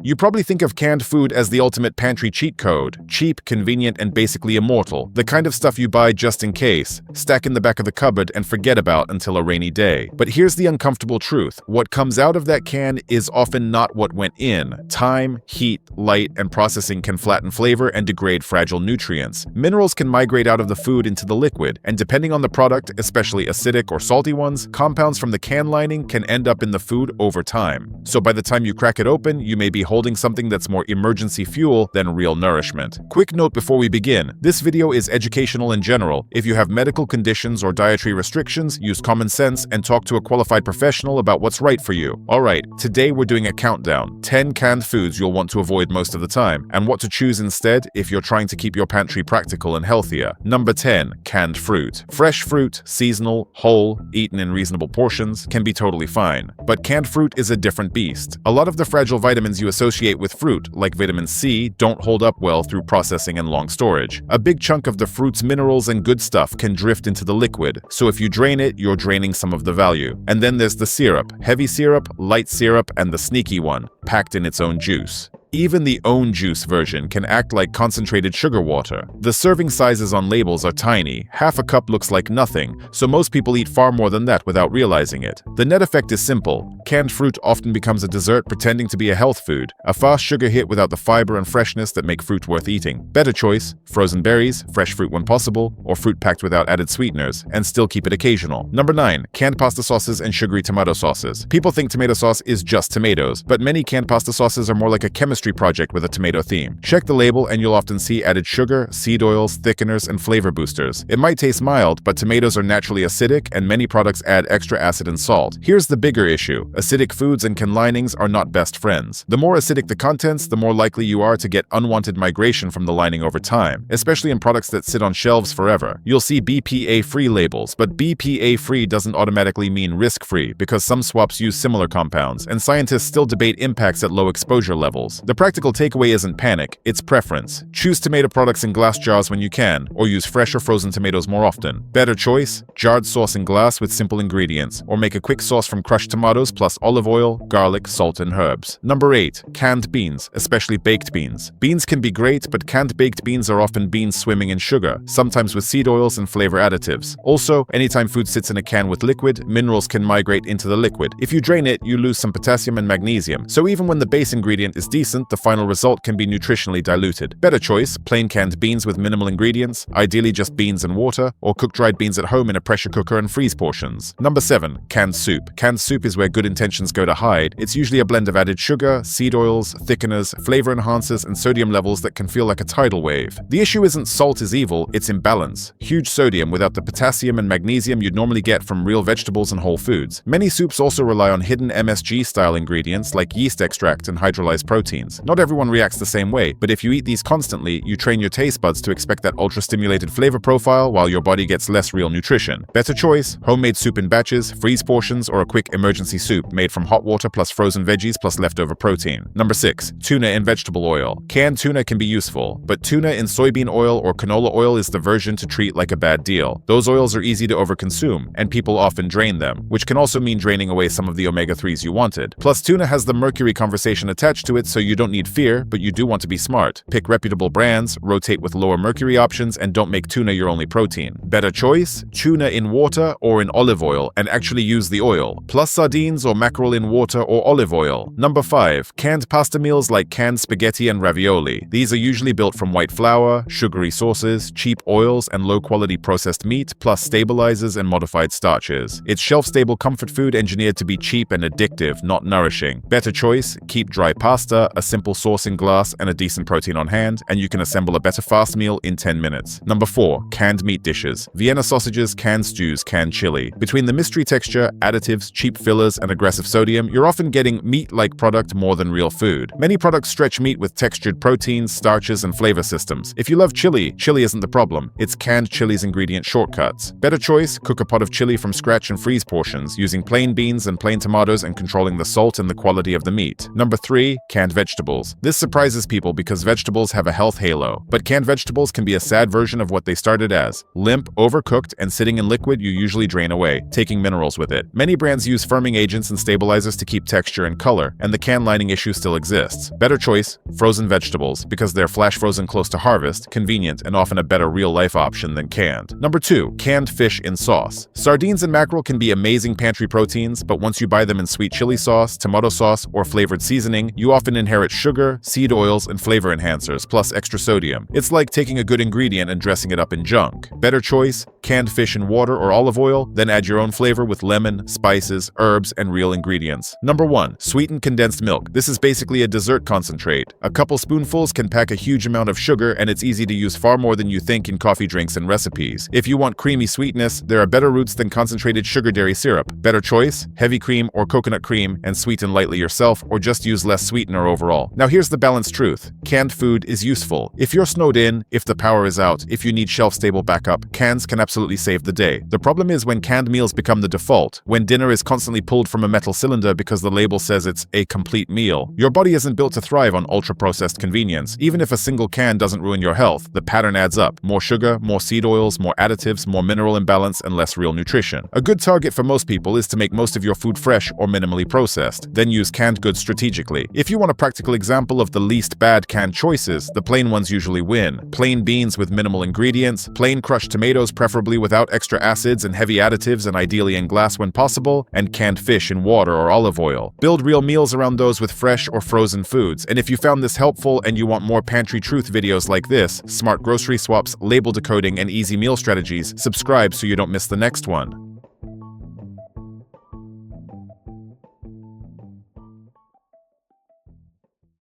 You probably think of canned food as the ultimate pantry cheat code: cheap, convenient, and basically immortal. The kind of stuff you buy just in case, stack in the back of the cupboard, and forget about until a rainy day. But here's the uncomfortable truth: what comes out of that can is often not what went in. Time, heat, light, and processing can flatten flavor and degrade fragile nutrients. Minerals can migrate out of the food into the liquid, and depending on the product, especially acidic or salty ones, compounds from the can lining can end up in the food over time. So by the time you crack it open, you may be holding something that's more emergency fuel than real nourishment. Quick note before we begin: this video is educational in general. If you have medical conditions or dietary restrictions, use common sense and talk to a qualified professional about what's right for you. Alright, today we're doing a countdown: 10 canned foods you'll want to avoid most of the time, and what to choose instead if you're trying to keep your pantry practical and healthier. Number 10. Canned fruit. Fresh fruit, seasonal, whole, eaten in reasonable portions, can be totally fine. But canned fruit is a different beast. A lot of the fragile vitamins you associate with fruit, like vitamin C, don't hold up well through processing and long storage. A big chunk of the fruit's minerals and good stuff can drift into the liquid, so if you drain it, you're draining some of the value. And then there's the syrup: heavy syrup, light syrup, and the sneaky one, packed in its own juice. Even the own juice version can act like concentrated sugar water. The serving sizes on labels are tiny. Half a cup looks like nothing, so most people eat far more than that without realizing it. The net effect is simple: canned fruit often becomes a dessert pretending to be a health food, a fast sugar hit without the fiber and freshness that make fruit worth eating. Better choice: frozen berries, fresh fruit when possible, or fruit packed without added sweeteners, and still keep it occasional. Number 9. Canned pasta sauces and sugary tomato sauces. People think tomato sauce is just tomatoes, but many canned pasta sauces are more like a chemistry project with a tomato theme. Check the label and you'll often see added sugar, seed oils, thickeners, and flavor boosters. It might taste mild, but tomatoes are naturally acidic, and many products add extra acid and salt. Here's the bigger issue: acidic foods and can linings are not best friends. The more acidic the contents, the more likely you are to get unwanted migration from the lining over time, especially in products that sit on shelves forever. You'll see BPA-free labels, but BPA-free doesn't automatically mean risk-free, because some swaps use similar compounds, and scientists still debate impacts at low exposure levels. The practical takeaway isn't panic, it's preference. Choose tomato products in glass jars when you can, or use fresh or frozen tomatoes more often. Better choice: jarred sauce in glass with simple ingredients, or make a quick sauce from crushed tomatoes plus olive oil, garlic, salt, and herbs. Number 8. Canned beans, especially baked beans. Beans can be great, but canned baked beans are often beans swimming in sugar, sometimes with seed oils and flavor additives. Also, anytime food sits in a can with liquid, minerals can migrate into the liquid. If you drain it, you lose some potassium and magnesium, so even when the base ingredient is decent, the final result can be nutritionally diluted. Better choice: plain canned beans with minimal ingredients, ideally just beans and water, or cook dried beans at home in a pressure cooker and freeze portions. Number 7. Canned soup. Canned soup is where good intentions go to hide. It's usually a blend of added sugar, seed oils, thickeners, flavor enhancers, and sodium levels that can feel like a tidal wave. The issue isn't salt is evil, it's imbalance. Huge sodium without the potassium and magnesium you'd normally get from real vegetables and whole foods. Many soups also rely on hidden MSG-style ingredients like yeast extract and hydrolyzed proteins. Not everyone reacts the same way, but if you eat these constantly, you train your taste buds to expect that ultra-stimulated flavor profile while your body gets less real nutrition. Better choice: homemade soup in batches, freeze portions, or a quick emergency soup made from hot water plus frozen veggies plus leftover protein. Number 6. Tuna in vegetable oil. Canned tuna can be useful, but tuna in soybean oil or canola oil is the version to treat like a bad deal. Those oils are easy to overconsume, and people often drain them, which can also mean draining away some of the omega-3s you wanted. Plus, tuna has the mercury conversation attached to it, so you don't need fear, but you do want to be smart. Pick reputable brands, rotate with lower mercury options, and don't make tuna your only protein. Better choice: tuna in water or in olive oil, and actually use the oil. Plus sardines or mackerel in water or olive oil. Number 5. Canned pasta meals like canned spaghetti and ravioli. These are usually built from white flour, sugary sauces, cheap oils, and low-quality processed meat, plus stabilizers and modified starches. It's shelf-stable comfort food engineered to be cheap and addictive, not nourishing. Better choice: keep dry pasta, a simple sauce in glass, and a decent protein on hand, and you can assemble a better fast meal in 10 minutes. Number 4. Canned meat dishes. Vienna sausages, canned stews, canned chili. Between the mystery texture, additives, cheap fillers, and aggressive sodium, you're often getting meat-like product more than real food. Many products stretch meat with textured proteins, starches, and flavor systems. If you love chili, chili isn't the problem. It's canned chili's ingredient shortcuts. Better choice: cook a pot of chili from scratch and freeze portions, using plain beans and plain tomatoes and controlling the salt and the quality of the meat. Number 3. Canned vegetables. vegetables. This surprises people because vegetables have a health halo, but canned vegetables can be a sad version of what they started as: limp, overcooked, and sitting in liquid you usually drain away, taking minerals with it. Many brands use firming agents and stabilizers to keep texture and color, and the can lining issue still exists. Better choice: frozen vegetables, because they're flash frozen close to harvest, convenient, and often a better real-life option than canned. Number 2. Canned fish in sauce. Sardines and mackerel can be amazing pantry proteins, but once you buy them in sweet chili sauce, tomato sauce, or flavored seasoning, you often inherit sugar, seed oils, and flavor enhancers, plus extra sodium. It's like taking a good ingredient and dressing it up in junk. Better choice: canned fish in water or olive oil, then add your own flavor with lemon, spices, herbs, and real ingredients. Number 1. Sweetened condensed milk. This is basically a dessert concentrate. A couple spoonfuls can pack a huge amount of sugar, and it's easy to use far more than you think in coffee drinks and recipes. If you want creamy sweetness, there are better routes than concentrated sugar dairy syrup. Better choice: heavy cream or coconut cream, and sweeten lightly yourself, or just use less sweetener overall. Now here's the balanced truth. Canned food is useful. If you're snowed in, if the power is out, if you need shelf-stable backup, cans can absolutely save the day. The problem is when canned meals become the default, when dinner is constantly pulled from a metal cylinder because the label says it's a complete meal. Your body isn't built to thrive on ultra-processed convenience. Even if a single can doesn't ruin your health, the pattern adds up. More sugar, more seed oils, more additives, more mineral imbalance, and less real nutrition. A good target for most people is to make most of your food fresh or minimally processed, then use canned goods strategically. If you want a practical example of the least bad canned choices, the plain ones usually win. Plain beans with minimal ingredients, plain crushed tomatoes preferably without extra acids and heavy additives and ideally in glass when possible, and canned fish in water or olive oil. Build real meals around those with fresh or frozen foods. And if you found this helpful and you want more pantry truth videos like this, smart grocery swaps, label decoding, and easy meal strategies, subscribe so you don't miss the next one.